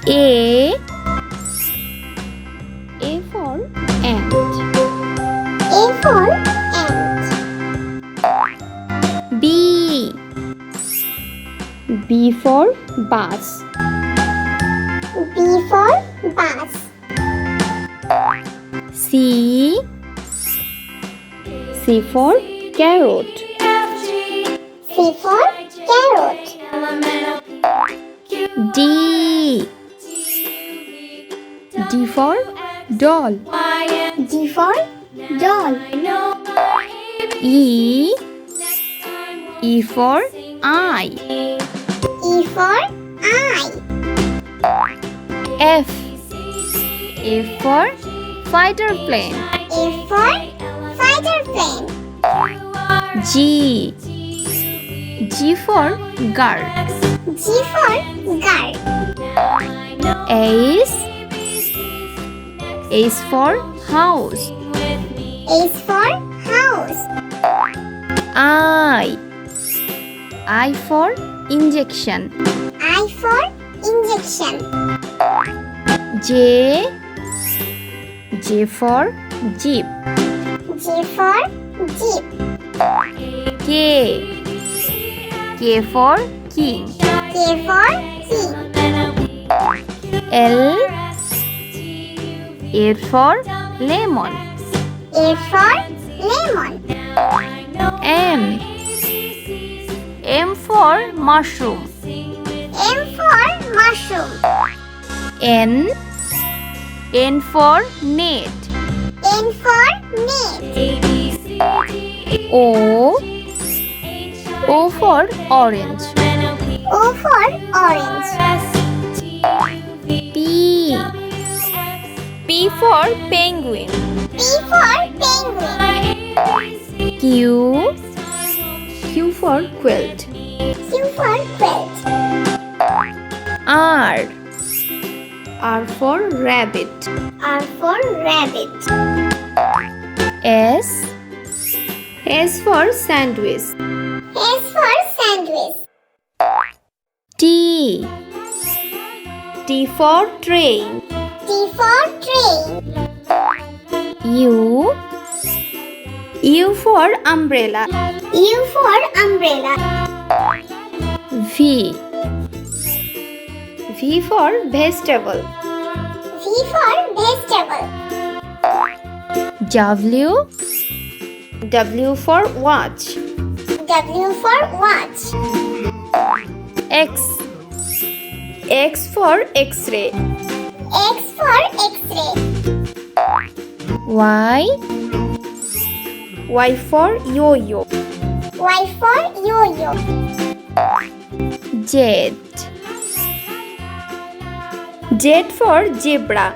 A for ant. A for ant. B for bus. B for bus. C for carrot. C for carrot. D for doll. D for doll. E for eye. E for eye. F for fighter plane. F for fighter plane. G for guard. G for guard. H for house. H for house. I for injection. I for injection. J for jeep. J for jeep. K for king. K for king. L for lemon. A for lemon. M for mushroom. M for mushroom. N for net. N for net. O for orange. O for orange. P for penguin. P for penguin. Q for quilt. Q for quilt. R for rabbit. R for rabbit. S for sandwich. S for sandwich. T for train. T for train. U for umbrella. U for umbrella. V for vegetable. V for vegetable. W for watch. W for watch. X for x-ray. X for x-ray. Y for yo-yo. Y for yo-yo. Z for zebra.